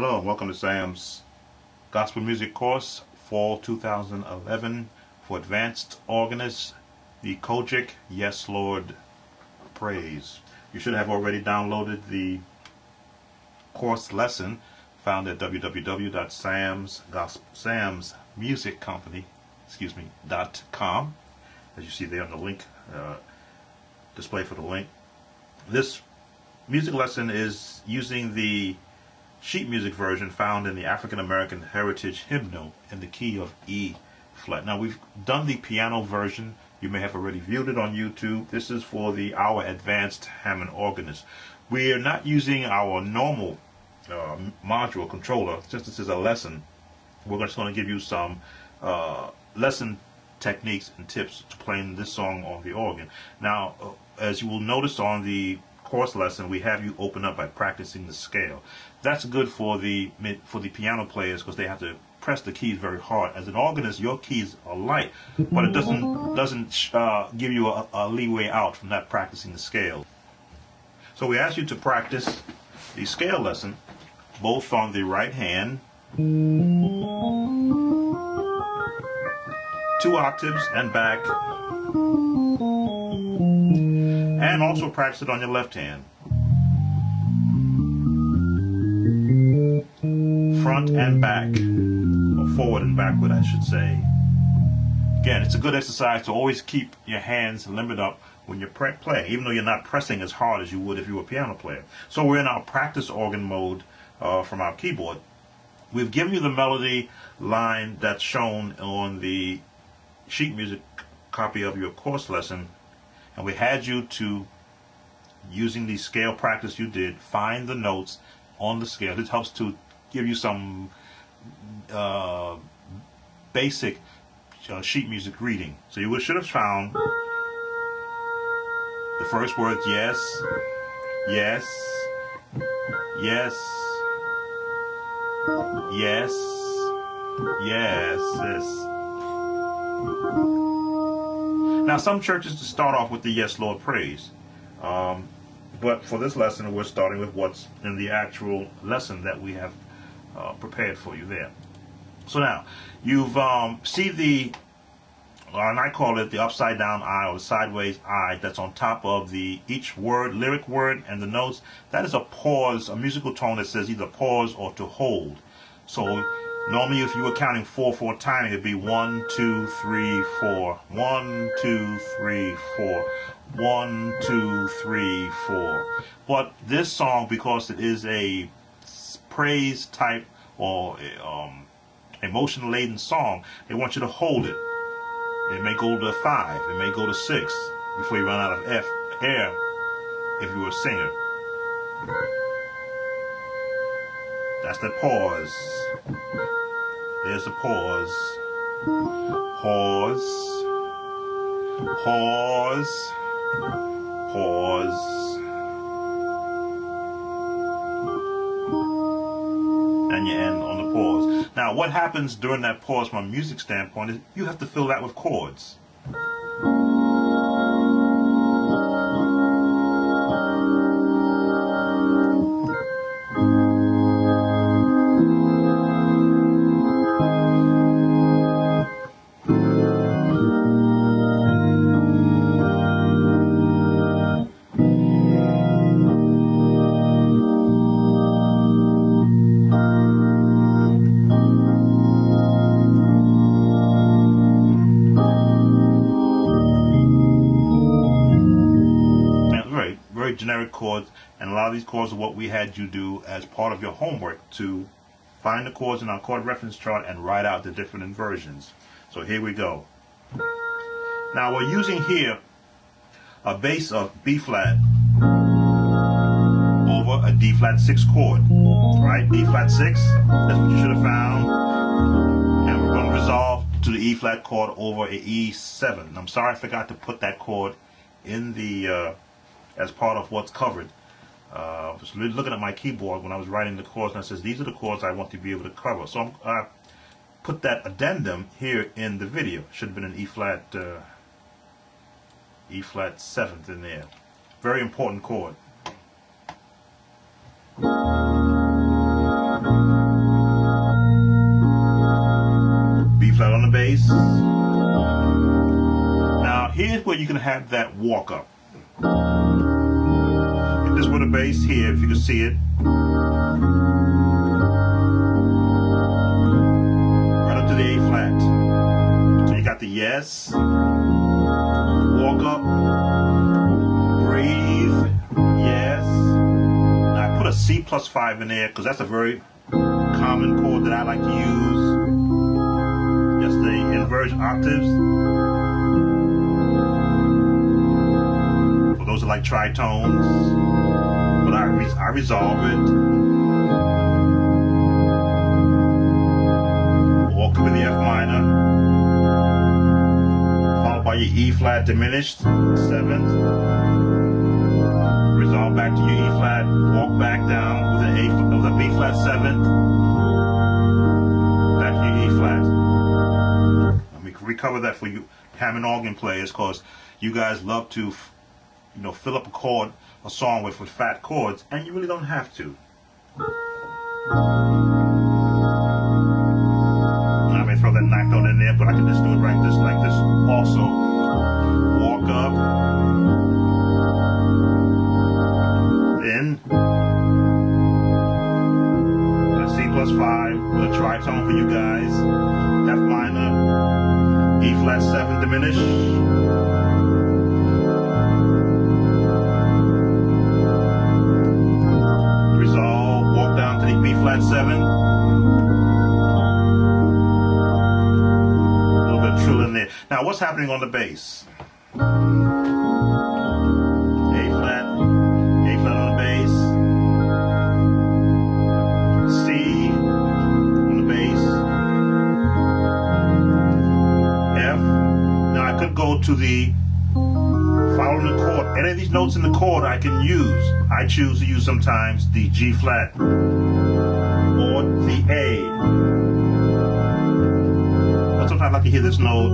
Hello and welcome to Sam's Gospel Music Course, Fall 2011 for Advanced Organists, the Kojic Yes Lord Praise. You should have already downloaded the course lesson found at www.samsmusiccompany.com, as you see there on the link, display for the link. This music lesson is using the sheet music version found in the African American Heritage Hymnal in the key of E flat. Now we've done the piano version. You may have already viewed it on YouTube. This is for our advanced Hammond organist. We are not using our normal module controller. Since this is a lesson, we're just going to give you some lesson techniques and tips to playing this song on the organ. Now, as you will notice on the course lesson, we have you open up by practicing the scale. That's good for the piano players because they have to press the keys very hard. As an organist, your keys are light, but it doesn't give you a leeway out from not practicing the scale. So we ask you to practice the scale lesson both on the right hand, 2 octaves and back, and also practice it on your left hand, front and back, or forward and backward I should say. Again, it's a good exercise to always keep your hands limbered up when you're playing, even though you're not pressing as hard as you would if you were a piano player. So we're in our practice organ mode from our keyboard. We've given you the melody line that's shown on the sheet music copy of your course lesson, and we had you to, using the scale practice you did, find the notes on the scale. This helps to give you some basic sheet music reading. So you should have found the first word, yes, yes, yes, yes, yes, yes. Now some churches start off with the Yes Lord Praise, but for this lesson we're starting with what's in the actual lesson that we have prepared for you there. So now you've see the, and I call it the upside down I or the sideways I, that's on top of each word, lyric word, and the notes. That is a pause, a musical tone that says either pause or to hold. So normally if you were counting 4 for timing, it'd be 1, 2, 3, 4, 1, 2, 3, 4, 1, 2, 3, 4. But this song, because it is a praise type or emotion laden song, they want you to hold it. It may go to 5, it may go to 6 before you run out of air if you were a singer. That's the pause. There's a pause. Pause. Pause. Pause. And you end on the pause. Now what happens during that pause from a music standpoint is you have to fill that with chords. Generic chords, and a lot of these chords are what we had you do as part of your homework, to find the chords in our chord reference chart and write out the different inversions. So here we go. Now we're using here a bass of B flat over a D flat 6 chord, right? D flat 6, that's what you should have found, and we're going to resolve to the E flat chord over a E7. I'm sorry I forgot to put that chord in the as part of what's covered. I was looking at my keyboard when I was writing the chords, and I says these are the chords I want to be able to cover. So I put that addendum here in the video. Should have been an E flat 7th in there. Very important chord. bass. Now here's where you can have that walk up. If this were the bass here, if you can see it, right up to the A flat. So you got the yes, walk up, breathe, yes. Now I put a C+5 in there because that's a very common chord that I like to use. Just the inversion octaves. For those that like tritones, but I resolve it. Walk with the F minor, followed by your E flat diminished, 7th. Resolve back to your E flat, walk back down with an with a B flat 7th, back to your E flat. Let me recover that for you Hammond organ players, because you guys love to, fill up a song with fat chords, and you really don't have to. I may throw that ninth note in there, but I can just do it like this also. Walk up. Then a C+5 with a tritone for you guys. F minor, E flat 7 diminish. Resolve, walk down to the B flat 7. A little bit of trill in there. Now what's happening on the bass? A flat on the bass, C on the bass, F. Now I could go to the following the chord. Any of these notes in the chord I can use. I choose to use sometimes the G flat or the A. But sometimes I like to hear this note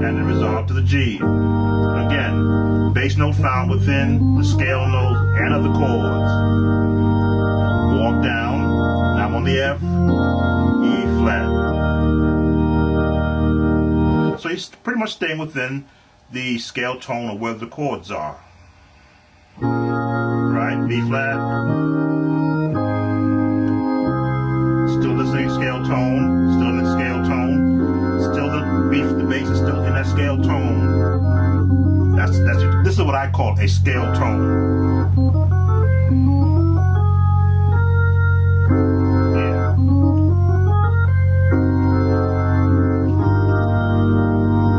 and then resolve to the G. Again, bass note found within the scale notes and of the chords. Walk down. Now I'm on the F, E flat. So you're pretty much staying within the scale tone of where the chords are. Right, B flat. Still the same scale tone, still in the scale tone. Still the bass is still in that scale tone. This is what I call a scale tone. Yeah.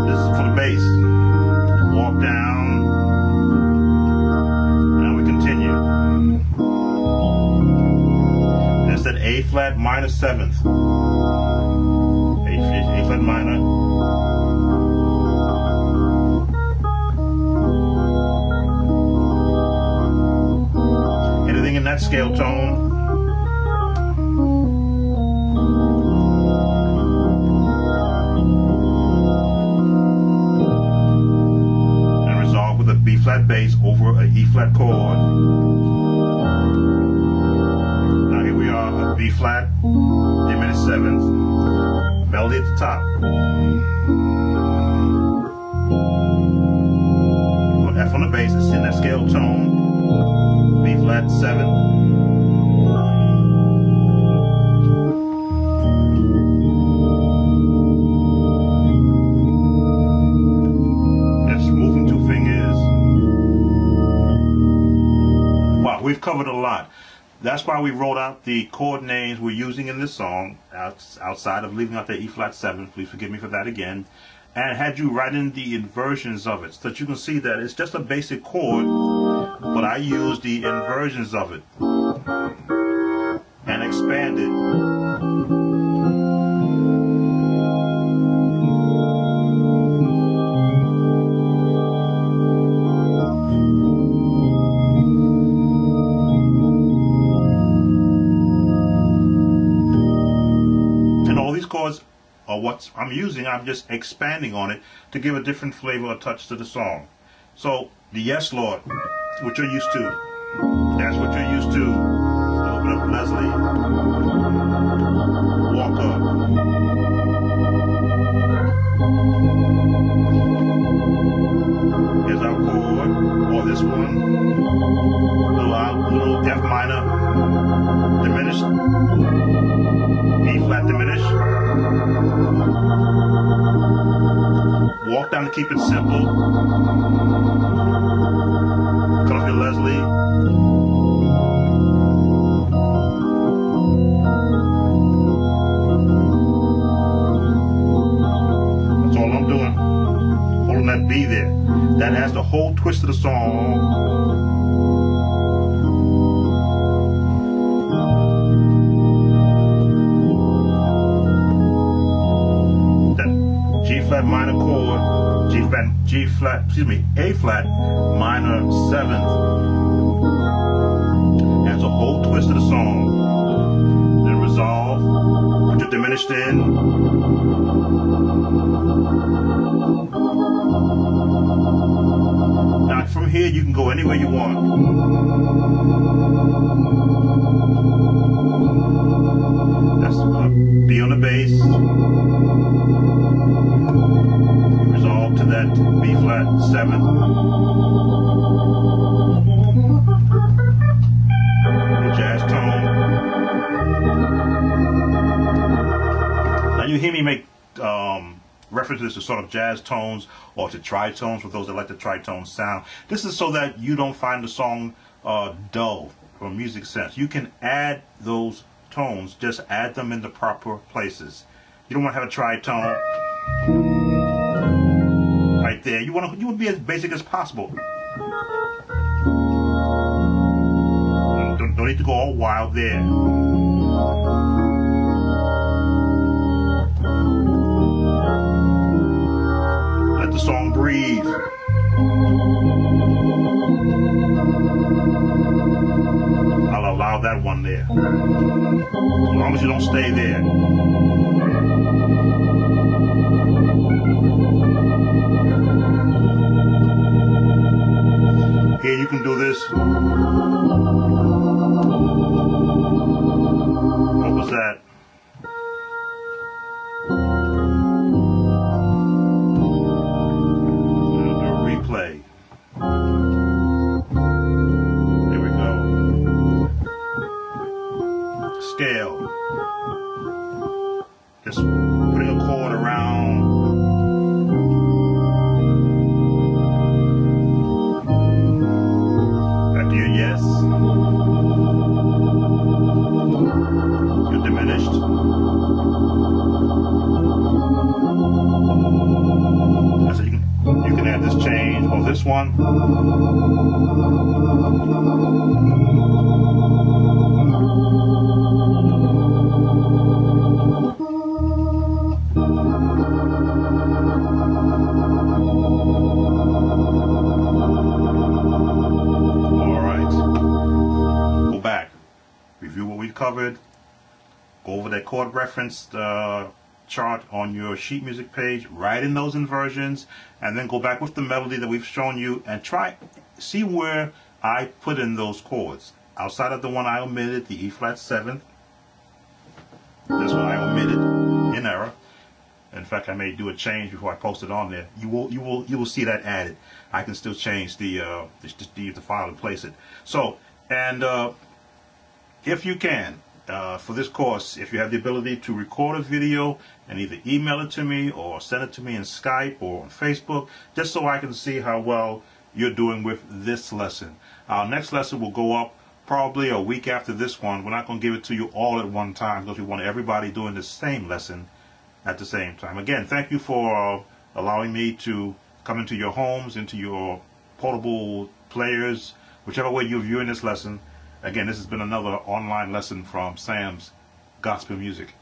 This is for the bass. Walk down. Now we continue. That's that A flat minor 7th. A flat minor. In that scale tone, and resolve with a B flat bass over a E flat chord. Now here we are, a B flat, diminished 7th, melody at the top. Put F on the bass, it's in that scale tone. B flat 7. Just moving 2 fingers. Wow, we've covered a lot. That's why we wrote out the chord names we're using in this song, outside of leaving out the E flat 7. Please forgive me for that again. And had you write in the inversions of it, so that you can see that it's just a basic chord, but I use the inversions of it and expand it. And all these chords are what I'm using. I'm just expanding on it to give a different flavor or touch to the song. So the Yes Lord, what you're used to, that's what you're used to. A little bit of Leslie. Walk up. Here's our chord, or this one, little F minor diminished, E flat diminished. Walk down to keep it simple. Cut off your Leslie. That's all I'm doing. Holding that B there. That has the whole twist of the song. G flat minor chord, A flat minor 7th. That's a whole twist of the song. Then resolve, put your diminished in. Now from here you can go anywhere you want. That's B on the bass. Resolve to that B flat 7th. Little jazz tone. Now you hear me make references to sort of jazz tones or to tritones for those that like the tritone sound. This is so that you don't find the song dull from a music sense. You can add those tones, just add them in the proper places. You don't want to have a tritone right there. You want to be as basic as possible. Don't need to go all wild there. Let the song breathe. I'll allow that one there. As long as you don't stay there. Here you can do this. What was that? Do a replay. There we go. Scale. Just putting a chord around. Back to your yes. You're diminished. So you can add this change or this one. Review what we covered, go over that chord reference chart on your sheet music page, write in those inversions, and then go back with the melody that we've shown you and see where I put in those chords. Outside of the one I omitted, the E flat 7th, this one I omitted in error. In fact, I may do a change before I post it on there. You will see that added. I can still change the file and place it. So, and if you can, for this course, if you have the ability to record a video and either email it to me or send it to me in Skype or on Facebook, just so I can see how well you're doing with this lesson. Our next lesson will go up probably a week after this one. We're not going to give it to you all at one time because we want everybody doing the same lesson at the same time. Again, thank you for allowing me to come into your homes, into your portable players, whichever way you're viewing this lesson. Again, this has been another online lesson from Sam's Gospel Music.